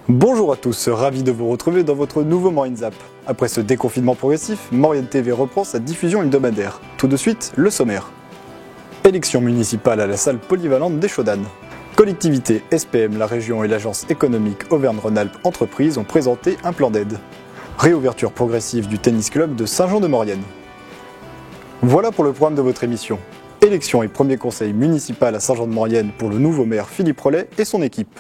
Bonjour à tous, ravi de vous retrouver dans votre nouveau Maurienne Zap. Après ce déconfinement progressif, Maurienne TV reprend sa diffusion hebdomadaire. Tout de suite, le sommaire. Élection municipale à la salle polyvalente des Chaudanes. Collectivité, SPM, la région et l'agence économique Auvergne-Rhône-Alpes Entreprises ont présenté un plan d'aide. Réouverture progressive du tennis club de Saint-Jean-de-Maurienne. Voilà pour le programme de votre émission. Élection et premier conseil municipal à Saint-Jean-de-Maurienne pour le nouveau maire Philippe Rollet et son équipe.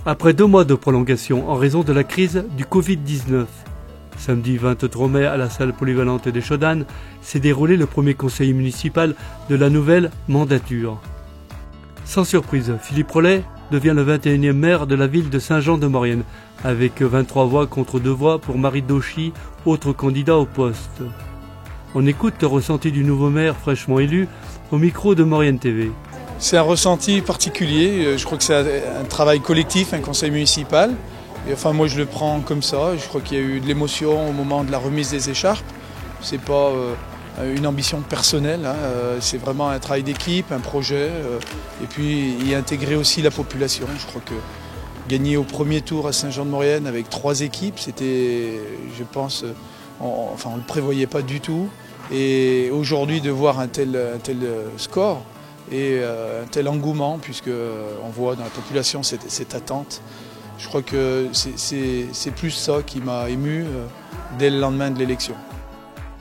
Après 2 mois de prolongation en raison de la crise du Covid-19, samedi 23 mai à la salle polyvalente des Chaudanes s'est déroulé le premier conseil municipal de la nouvelle mandature. Sans surprise, Philippe Rollet devient le 21e maire de la ville de Saint-Jean-de-Maurienne, avec 23 voix contre 2 voix pour Marie Dauchy, autre candidat au poste. On écoute le ressenti du nouveau maire fraîchement élu au micro de Maurienne TV. C'est un ressenti particulier, je crois que c'est un travail collectif, un conseil municipal. Et enfin moi je le prends comme ça, je crois qu'il y a eu de l'émotion au moment de la remise des écharpes. C'est pas une ambition personnelle, c'est vraiment un travail d'équipe, un projet, et puis y intégrer aussi la population. Je crois que gagner au premier tour à Saint-Jean-de-Maurienne avec 3 équipes, c'était, je pense, on ne le prévoyait pas du tout. Et aujourd'hui de voir un tel score, et un tel engouement, puisqu'on voit dans la population cette attente. Je crois que c'est plus ça qui m'a ému dès le lendemain de l'élection.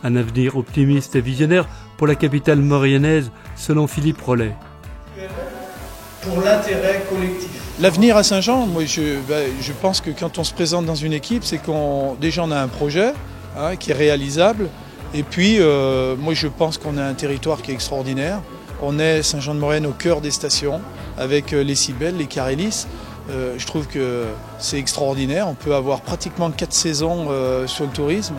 Un avenir optimiste et visionnaire pour la capitale mauriennaise, selon Philippe Rollet. Pour l'intérêt collectif. L'avenir à Saint-Jean, moi je pense que quand on se présente dans une équipe, c'est déjà on a un projet qui est réalisable. Et puis moi je pense qu'on a un territoire qui est extraordinaire. On est Saint-Jean-de-Maurienne au cœur des stations, avec les Cybèles, les Carélis. Je trouve que c'est extraordinaire. On peut avoir pratiquement 4 saisons sur le tourisme.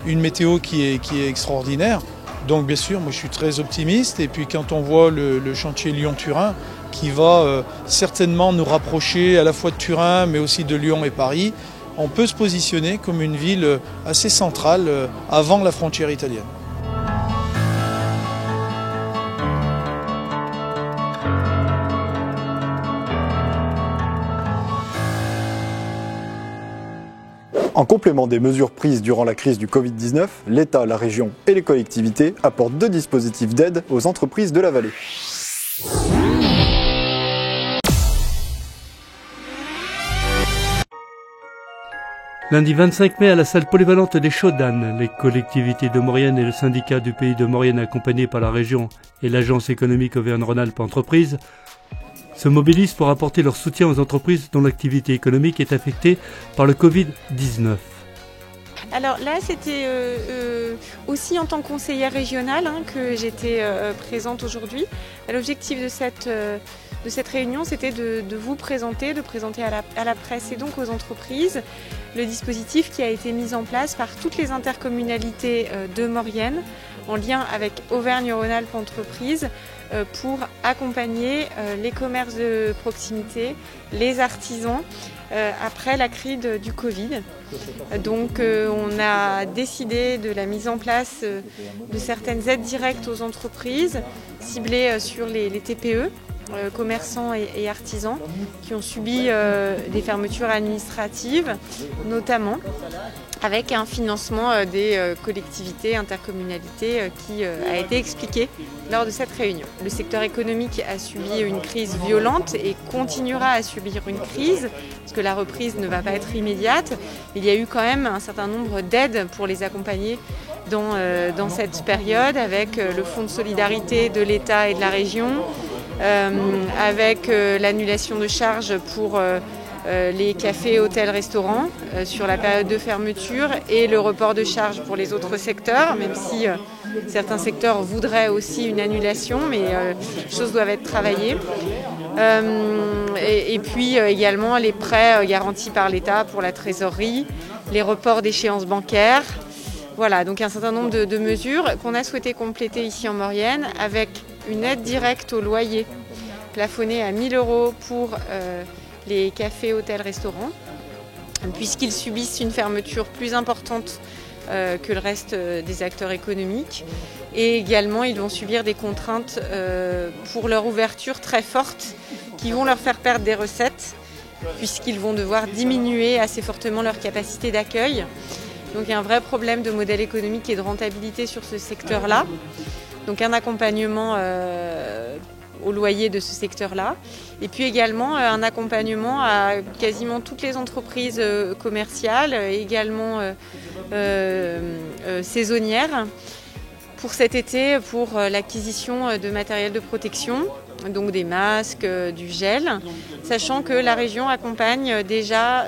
Une météo qui est extraordinaire. Donc bien sûr, moi je suis très optimiste. Et puis quand on voit le chantier Lyon-Turin, qui va certainement nous rapprocher à la fois de Turin, mais aussi de Lyon et Paris, on peut se positionner comme une ville assez centrale avant la frontière italienne. En complément des mesures prises durant la crise du Covid-19, l'État, la région et les collectivités apportent 2 dispositifs d'aide aux entreprises de la vallée. Lundi 25 mai à la salle polyvalente des Chaudanes, les collectivités de Maurienne et le syndicat du pays de Maurienne accompagnés par la région et l'agence économique Auvergne-Rhône-Alpes Entreprises se mobilisent pour apporter leur soutien aux entreprises dont l'activité économique est affectée par le Covid-19. Alors là, c'était aussi en tant que conseillère régionale que j'étais présente aujourd'hui. L'objectif de cette réunion, c'était de vous présenter, à la presse et donc aux entreprises le dispositif qui a été mis en place par toutes les intercommunalités de Maurienne en lien avec Auvergne-Rhône-Alpes Entreprises pour accompagner les commerces de proximité, les artisans après la crise du Covid. Donc on a décidé de la mise en place de certaines aides directes aux entreprises ciblées sur les TPE, commerçants et artisans qui ont subi des fermetures administratives notamment, avec un financement des collectivités, intercommunalités qui a été expliqué lors de cette réunion. Le secteur économique a subi une crise violente et continuera à subir une crise, parce que la reprise ne va pas être immédiate. Il y a eu quand même un certain nombre d'aides pour les accompagner dans cette période, avec le fonds de solidarité de l'État et de la région, avec l'annulation de charges pour les cafés, hôtels, restaurants sur la période de fermeture et le report de charges pour les autres secteurs, même si certains secteurs voudraient aussi une annulation, mais les choses doivent être travaillées. Et puis également les prêts garantis par l'État pour la trésorerie, les reports d'échéances bancaires. Voilà, donc un certain nombre de mesures qu'on a souhaité compléter ici en Maurienne avec une aide directe au loyer plafonnée à 1 000 € pour les cafés, hôtels, restaurants, puisqu'ils subissent une fermeture plus importante que le reste des acteurs économiques. Et également, ils vont subir des contraintes pour leur ouverture très fortes qui vont leur faire perdre des recettes puisqu'ils vont devoir diminuer assez fortement leur capacité d'accueil. Donc il y a un vrai problème de modèle économique et de rentabilité sur ce secteur-là. Donc un accompagnement au loyer de ce secteur-là. Et puis également un accompagnement à quasiment toutes les entreprises commerciales, également saisonnières, pour cet été, pour l'acquisition de matériel de protection, donc des masques, du gel, sachant que la région accompagne déjà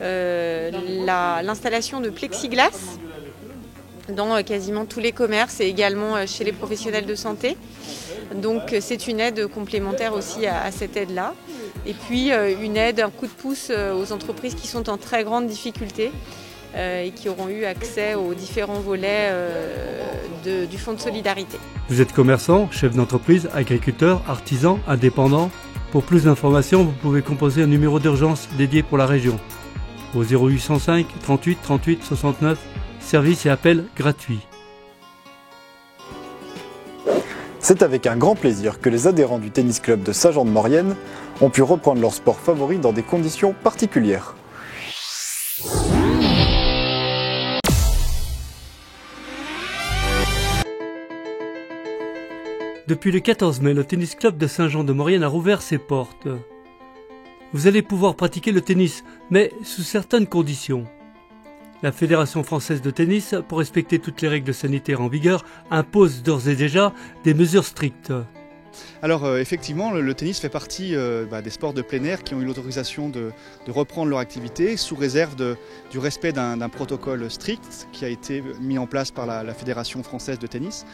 l'installation de plexiglas dans quasiment tous les commerces et également chez les professionnels de santé. Donc c'est une aide complémentaire aussi à cette aide-là. Et puis une aide, un coup de pouce aux entreprises qui sont en très grande difficulté et qui auront eu accès aux différents volets du Fonds de solidarité. Vous êtes commerçant, chef d'entreprise, agriculteur, artisan, indépendant. Pour plus d'informations, vous pouvez composer un numéro d'urgence dédié pour la région au 0805 38 38 69, service et appel gratuit. C'est avec un grand plaisir que les adhérents du tennis club de Saint-Jean-de-Maurienne ont pu reprendre leur sport favori dans des conditions particulières. Depuis le 14 mai, le tennis club de Saint-Jean-de-Maurienne a rouvert ses portes. Vous allez pouvoir pratiquer le tennis, mais sous certaines conditions. La Fédération française de tennis, pour respecter toutes les règles sanitaires en vigueur, impose d'ores et déjà des mesures strictes. Alors effectivement, le tennis fait partie des sports de plein air qui ont eu l'autorisation de reprendre leur activité sous réserve du respect d'un protocole strict qui a été mis en place par la Fédération française de tennis.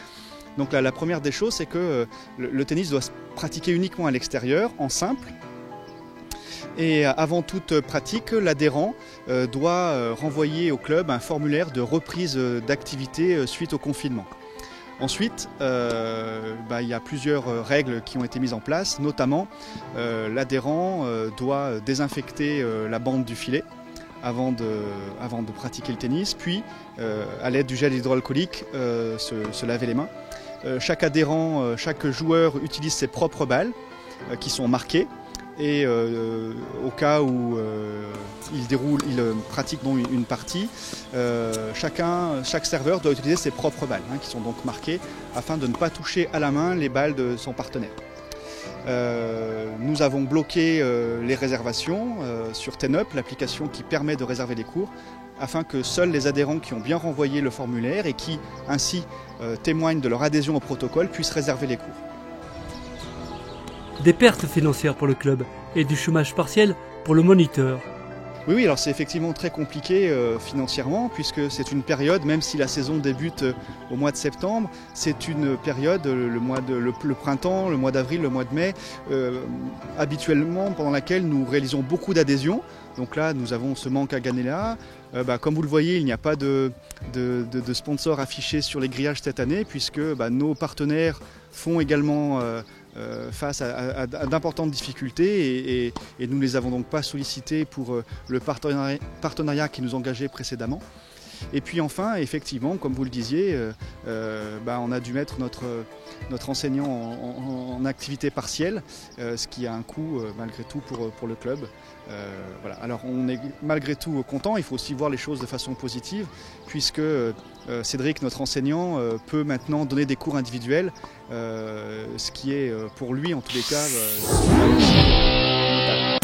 Donc la première des choses, c'est que le tennis doit se pratiquer uniquement à l'extérieur, en simple. Et avant toute pratique, l'adhérent doit renvoyer au club un formulaire de reprise d'activité suite au confinement. Ensuite, il y a plusieurs règles qui ont été mises en place, notamment l'adhérent doit désinfecter la bande du filet avant de pratiquer le tennis, puis à l'aide du gel hydroalcoolique se laver les mains. Chaque adhérent, chaque joueur utilise ses propres balles qui sont marquées. Et au cas où il pratique donc une partie, chaque serveur doit utiliser ses propres balles, qui sont donc marquées afin de ne pas toucher à la main les balles de son partenaire. Nous avons bloqué les réservations sur TenUp, l'application qui permet de réserver les cours, afin que seuls les adhérents qui ont bien renvoyé le formulaire et qui ainsi témoignent de leur adhésion au protocole puissent réserver les cours. Des pertes financières pour le club et du chômage partiel pour le moniteur. Oui, alors c'est effectivement très compliqué financièrement puisque c'est une période, même si la saison débute au mois de septembre, c'est une période, le printemps, le mois d'avril, le mois de mai, habituellement pendant laquelle nous réalisons beaucoup d'adhésions. Donc là, nous avons ce manque à gagner là. Comme vous le voyez, il n'y a pas de sponsors affichés sur les grillages cette année puisque nos partenaires font également face à d'importantes difficultés et nous ne les avons donc pas sollicités pour le partenariat qui nous engageait précédemment. Et puis enfin, effectivement, comme vous le disiez, on a dû mettre notre enseignant en activité partielle, ce qui a un coût malgré tout pour le club. Voilà. Alors on est malgré tout content, il faut aussi voir les choses de façon positive, puisque Cédric, notre enseignant, peut maintenant donner des cours individuels, ce qui est pour lui en tous les cas notable.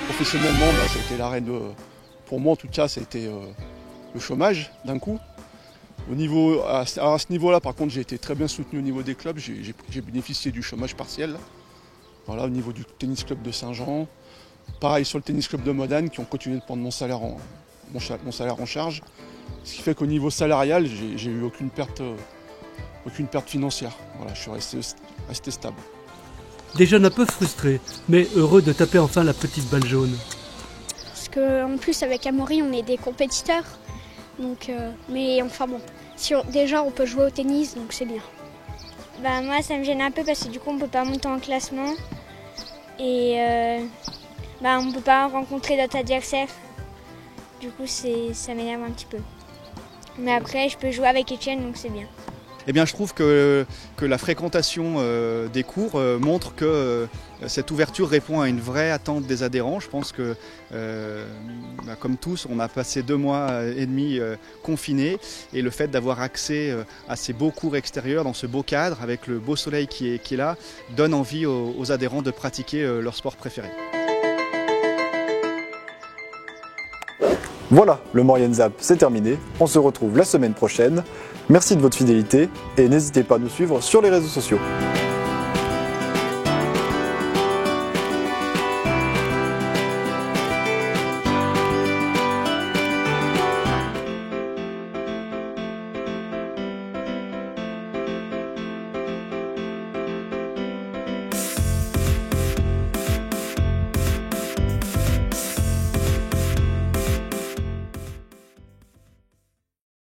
Professionnellement, c'était l'arrêt de... Pour moi en tout cas, c'était le chômage d'un coup. À ce niveau-là, par contre, j'ai été très bien soutenu au niveau des clubs, j'ai bénéficié du chômage partiel. Voilà, au niveau du tennis club de Saint-Jean. Pareil sur le tennis club de Modane qui ont continué de prendre mon salaire en charge. Ce qui fait qu'au niveau salarial, j'ai eu aucune perte financière. Voilà, je suis resté stable. Des jeunes un peu frustrés, mais heureux de taper enfin la petite balle jaune. Parce qu'en plus avec Amaury, on est des compétiteurs. Donc, mais enfin bon, déjà on peut jouer au tennis, donc c'est bien. Moi ça me gêne un peu parce que du coup on peut pas monter en classement et on peut pas rencontrer d'autres adversaires. du coup ça m'énerve un petit peu. Mais après je peux jouer avec Etienne, donc c'est bien. Eh bien, je trouve que la fréquentation des cours montre que cette ouverture répond à une vraie attente des adhérents. Je pense que, comme tous, on a passé 2 mois et demi confinés, et le fait d'avoir accès à ces beaux cours extérieurs, dans ce beau cadre, avec le beau soleil qui est là, donne envie aux adhérents de pratiquer leur sport préféré. Voilà, le Maurienne Zap, c'est terminé. On se retrouve la semaine prochaine. Merci de votre fidélité et n'hésitez pas à nous suivre sur les réseaux sociaux.